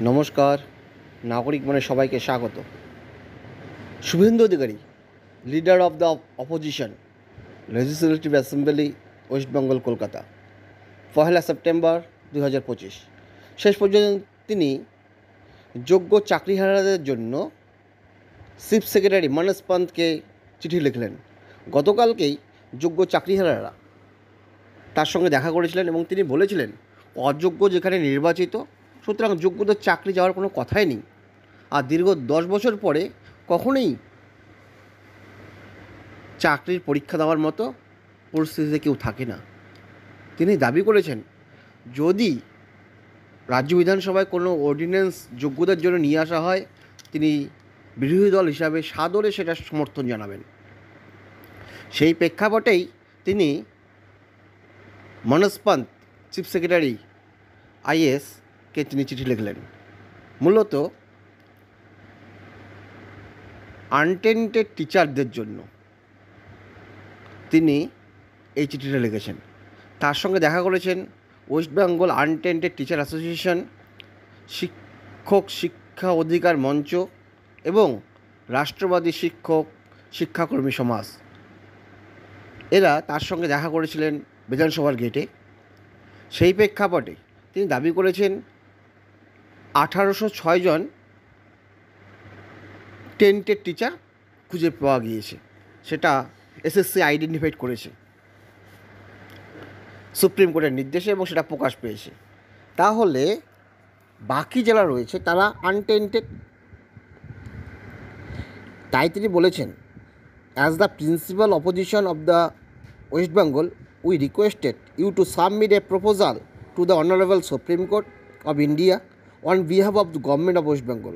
নমস্কার, নাগরিক মনে সবাইকে স্বাগত। Suvendu Adhikari, leader of the opposition, legislative assembly, West Bengal, Kolkata, 1 September 2025। শেষ পর্যন্ত তিনি যোগ্য চাকরিহারাদের জন্য চিফ সেক্রেটারি মানস পান্তকে চিঠি লিখলেন। গতকালকেই যোগ্য চাকরিহারারা তার সঙ্গে দেখা করেছিলেন এবং তিনি বলেছিলেন অযোগ্য যেখানে নির্বাচিত, সুতরাং যোগ্যদের চাকরি যাওয়ার কোনো কথাই নেই। আর দীর্ঘ 10 বছর পরে কখনোই চাকরির পরীক্ষা দেওয়ার মতো পরিস্থিতিতে কেউ থাকে না। তিনি দাবি করেছেন যদি রাজ্য বিধানসভায় কোনো অর্ডিন্যান্স যোগ্যদের জন্য নিয়ে আসা হয়, তিনি বিরোধী দল হিসাবে সাদরে সেটা সমর্থন জানাবেন। সেই প্রেক্ষাপটেই তিনি মনস পান্ত, চিফ সেক্রেটারি আইএসকে তিনি চিঠি লিখলেন। মূলত আনটেন্টেড টিচারদের জন্য তিনি এই চিঠিটা লিখেছেন। তার সঙ্গে দেখা করেছেন West Bengal untainted teacher association, শিক্ষা অধিকার মঞ্চ এবং রাষ্ট্রবাদী শিক্ষাকর্মী সমাজ। এরা তার সঙ্গে দেখা করেছিলেন বিধানসভার গেটে। সেই প্রেক্ষাপটে তিনি দাবি করেছেন 1806 জন টেন্টেড টিচার খুঁজে পাওয়া গিয়েছে, সেটা এসএসসি আইডেন্টিফাইড করেছে সুপ্রিম কোর্টের নির্দেশে এবং সেটা প্রকাশ পেয়েছে। তাহলে বাকি যারা রয়েছে তারা আনটেন্টেড। তাই তিনি বলেছেন, as the principal opposition of the West Bengal, we requested you to submit a proposal to the honourable Supreme Court of India on behalf of the government of West Bengal.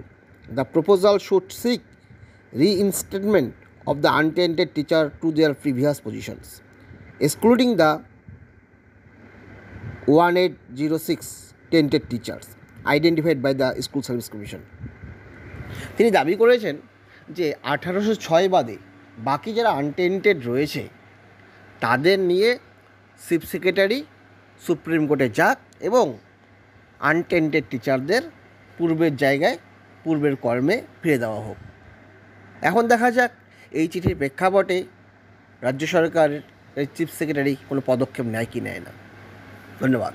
The proposal should seek reinstatement of the untainted teacher to their previous positions, excluding the 1806 tainted teachers identified by the School Service Commission. তিনি দাবি করেছেন যে 1806 বাদে বাকি যারা untainted রয়েছে তাদের নিয়ে চিফ সেক্রেটারি সুপ্রিম কোর্টে যাক এবং আনটেন্টেড টিচারদের পূর্বের জায়গায় পূর্বের কর্মে ফিরে দেওয়া হোক। এখন দেখা যাক এই চিঠির প্রেক্ষাপটে রাজ্য সরকারের চিফ সেক্রেটারি কোনো পদক্ষেপ নেয় কি নেয় না। ধন্যবাদ।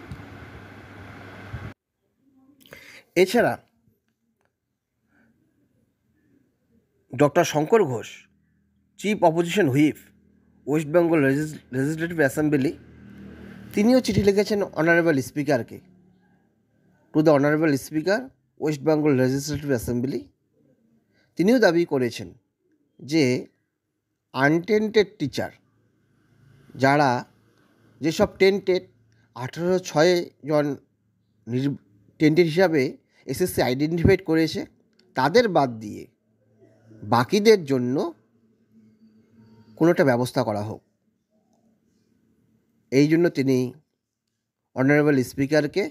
এছাড়া doctor Shankar Ghosh, chief opposition whip, West Bengal legislative assembly, তিনিও চিঠি লিখেছেন অনারেবল স্পিকারকে, to the honourable speaker, West Bengal legislative assembly. তিনিও দাবি করেছেন যে আনটেন্টেড টিচার যারা যেসব টেন্টেড 1806 জন টেন্টেড হিসাবে এসএসসি আইডেন্টিফাইড করেছে তাদের বাদ দিয়ে বাকিদের জন্য কোনো একটা ব্যবস্থা করা হোক। এই জন্য তিনি অনারেবল স্পিকারকে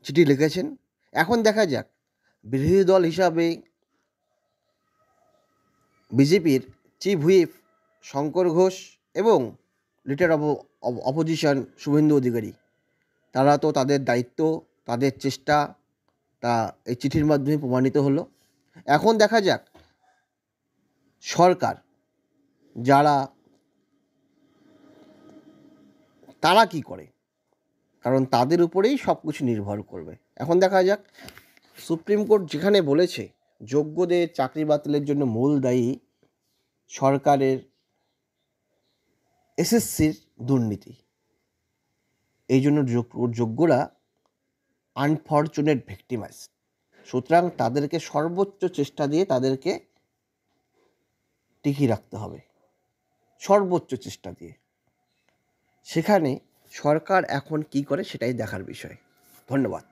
চিঠি লিখেছেন। এখন দেখা যাক বিরোধী দল হিসাবে বিজেপির চিফ হুইপ শঙ্কর ঘোষ এবং leader of opposition Suvendu Adhikari, তারা তো তাদের দায়িত্ব, তাদের চেষ্টা তা এই চিঠির মাধ্যমে প্রমাণিত হলো। এখন দেখা যাক সরকার যারা তারা কি করে, কারণ তাদের উপরেই সব কিছু নির্ভর করবে। এখন দেখা যাক সুপ্রিম কোর্ট যেখানে বলেছে যোগ্যদের চাকরি বাতিলের জন্য মূল দায়ী সরকারের এসএসসির দুর্নীতি, এই জন্য যোগ্যরা আনফর্চুনেট ভিক্টিমাইজ, সুতরাং তাদেরকে সর্বোচ্চ চেষ্টা দিয়ে তাদেরকে টিকিয়ে রাখতে হবে, সর্বোচ্চ চেষ্টা দিয়ে। সেখানে সরকার এখন কি করে সেটাই দেখার বিষয়। ধন্যবাদ।